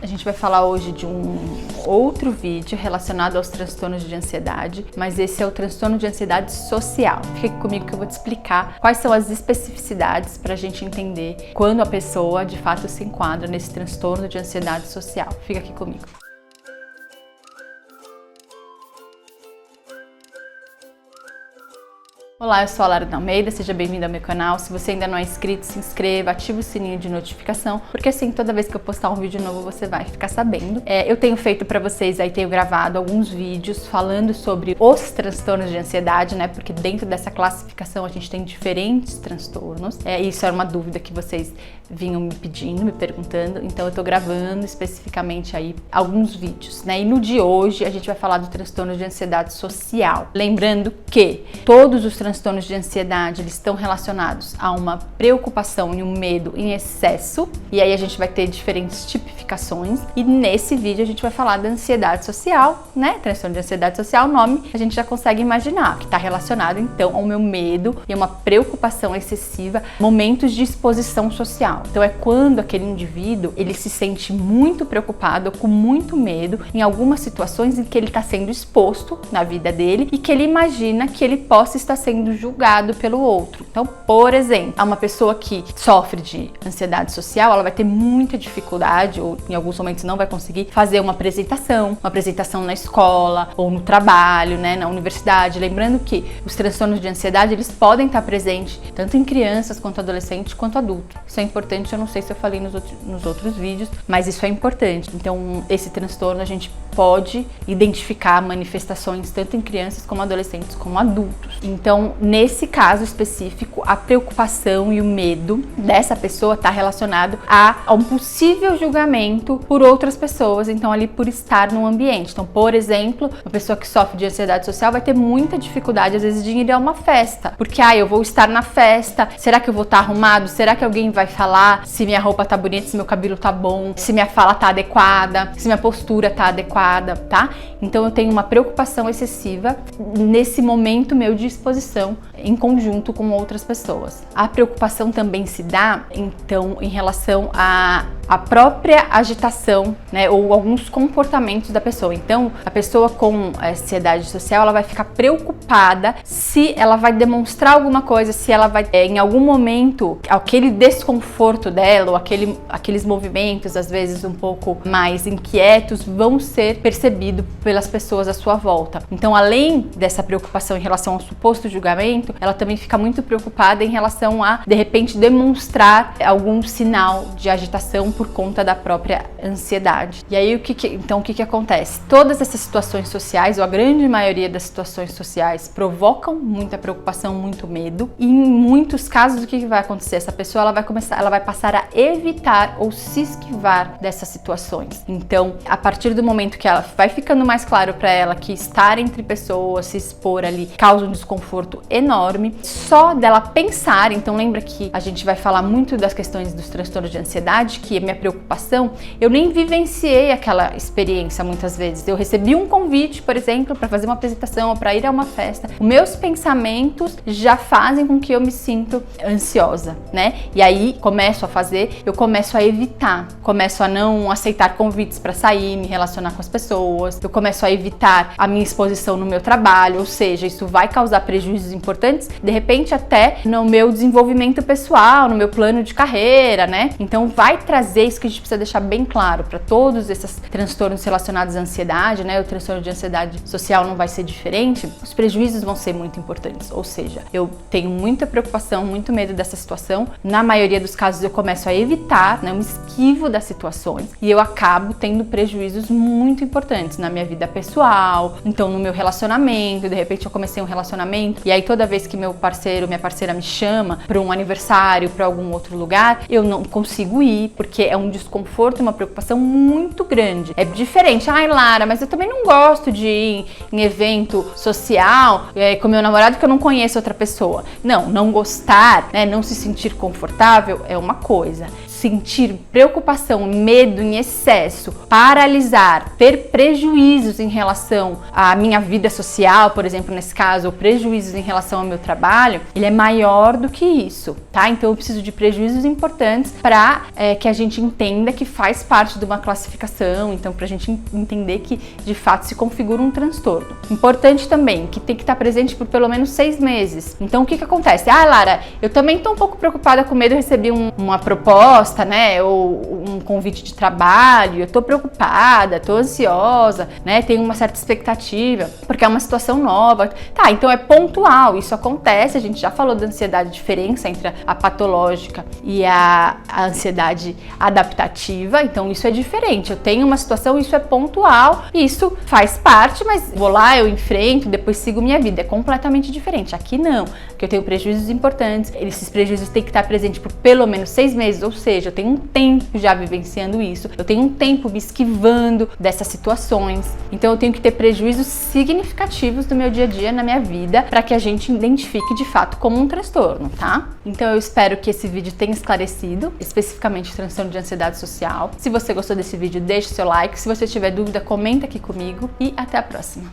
A gente vai falar hoje de um outro vídeo relacionado aos transtornos de ansiedade, mas esse é o transtorno de ansiedade social. Fica aqui comigo que eu vou te explicar quais são as especificidades para a gente entender quando a pessoa de fato se enquadra nesse transtorno de ansiedade social. Fica aqui comigo. Olá, eu sou a Lara Almeida, seja bem-vindo ao meu canal. Se você ainda não é inscrito, se inscreva, ative o sininho de notificação, porque assim, toda vez que eu postar um vídeo novo, você vai ficar sabendo. Eu tenho feito para vocês, tenho gravado alguns vídeos falando sobre os transtornos de ansiedade, né? Porque dentro dessa classificação a gente tem diferentes transtornos. Isso era uma dúvida que vocês vinham me pedindo, me perguntando, então eu tô gravando especificamente aí alguns vídeos, né? E no de hoje a gente vai falar do transtorno de ansiedade social. Lembrando que todos os transtornos de ansiedade, eles estão relacionados a uma preocupação e um medo em excesso, e aí a gente vai ter diferentes tipificações, e nesse vídeo a gente vai falar da ansiedade social, né? Transtorno de ansiedade social, o nome a gente já consegue imaginar, que está relacionado então ao meu medo e uma preocupação excessiva, momentos de exposição social. Então é quando aquele indivíduo, ele se sente muito preocupado, com muito medo, em algumas situações em que ele está sendo exposto na vida dele e que ele imagina que ele possa estar sendo julgado pelo outro. Então, por exemplo, uma pessoa que sofre de ansiedade social, ela vai ter muita dificuldade, ou em alguns momentos não vai conseguir fazer uma apresentação na escola ou no trabalho, né, na universidade. Lembrando que os transtornos de ansiedade, eles podem estar presentes tanto em crianças, quanto adolescentes, quanto adultos. Isso é importante, eu não sei se eu falei nos outros vídeos, mas isso é importante. Então, esse transtorno a gente pode identificar manifestações tanto em crianças, como adolescentes, como adultos. Então, nesse caso específico, a preocupação e o medo dessa pessoa está relacionado a um possível julgamento por outras pessoas, então ali por estar no ambiente. Então, por exemplo, uma pessoa que sofre de ansiedade social vai ter muita dificuldade, às vezes, de ir a uma festa, porque eu vou estar na festa, será que eu vou estar arrumado? Será que alguém vai falar se minha roupa tá bonita, se meu cabelo tá bom, se minha fala tá adequada, se minha postura tá adequada, tá? Então eu tenho uma preocupação excessiva nesse momento meu de exposição em conjunto com outras pessoas. A preocupação também se dá, então, em relação à própria agitação, né, ou alguns comportamentos da pessoa. Então, a pessoa com ansiedade social, ela vai ficar preocupada se ela vai demonstrar alguma coisa, se ela vai, em algum momento, aquele desconforto dela, ou aqueles movimentos, às vezes um pouco mais inquietos, vão ser percebidos pelas pessoas à sua volta. Então, além dessa preocupação em relação ao suposto julgamento, ela também fica muito preocupada em relação a, de repente, demonstrar algum sinal de agitação por conta da própria ansiedade. E aí, o que acontece? Todas essas situações sociais, ou a grande maioria das situações sociais, provocam muita preocupação, muito medo, e em muitos casos, o que vai acontecer? Essa pessoa, ela vai passar a evitar ou se esquivar dessas situações. Então, a partir do momento que ela vai ficando mais claro para ela que estar entre pessoas, se expor ali, causa um desconforto enorme, só dela pensar. Então, lembra que a gente vai falar muito das questões dos transtornos de ansiedade, que minha preocupação, eu nem vivenciei aquela experiência muitas vezes. Eu recebi um convite, por exemplo, para fazer uma apresentação ou para ir a uma festa. Os meus pensamentos já fazem com que eu me sinta ansiosa, né? E aí eu começo a evitar, começo a não aceitar convites para sair, me relacionar com as pessoas, eu começo a evitar a minha exposição no meu trabalho, ou seja, isso vai causar prejuízos importantes, de repente até no meu desenvolvimento pessoal, no meu plano de carreira, né? Então vai trazer isso que a gente precisa deixar bem claro para todos esses transtornos relacionados à ansiedade, né? O transtorno de ansiedade social não vai ser diferente, os prejuízos vão ser muito importantes, ou seja, eu tenho muita preocupação, muito medo dessa situação, na maioria dos casos eu começo a evitar, né? Eu me esquivo das situações e eu acabo tendo prejuízos muito importantes na minha vida pessoal, então no meu relacionamento, de repente eu comecei um relacionamento e aí toda vez que meu parceiro, minha parceira me chama para um aniversário, para algum outro lugar, eu não consigo ir, porque é um desconforto, uma preocupação muito grande. É diferente. Lara, mas eu também não gosto de ir em evento social com meu namorado que eu não conheço outra pessoa. Não gostar, né, não se sentir confortável é uma coisa. sentir preocupação, medo em excesso, paralisar, ter prejuízos em relação à minha vida social, por exemplo, nesse caso, ou prejuízos em relação ao meu trabalho, ele é maior do que isso, tá? Então eu preciso de prejuízos importantes para que a gente entenda que faz parte de uma classificação, então para a gente entender que de fato se configura um transtorno. Importante também que tem que estar presente por pelo menos 6 meses. Então o que acontece? Ah, Lara, eu também estou um pouco preocupada com medo de receber uma proposta, né, ou um convite de trabalho, eu estou preocupada, estou ansiosa, né, tenho uma certa expectativa, porque é uma situação nova. Tá, então é pontual, isso acontece, a gente já falou da ansiedade, diferença entre a patológica e a ansiedade adaptativa, então isso é diferente. Eu tenho uma situação, isso é pontual, isso faz parte, mas vou lá, eu enfrento, depois sigo minha vida. É completamente diferente. Aqui não, porque eu tenho prejuízos importantes, esses prejuízos têm que estar presentes por pelo menos 6 meses, ou seja, eu tenho um tempo já vivenciando isso, eu tenho um tempo me esquivando dessas situações, então eu tenho que ter prejuízos significativos do meu dia a dia, na minha vida, para que a gente identifique de fato como um transtorno, tá? Então eu espero que esse vídeo tenha esclarecido, especificamente transtorno de ansiedade social. Se você gostou desse vídeo, deixe seu like, se você tiver dúvida, comenta aqui comigo e até a próxima.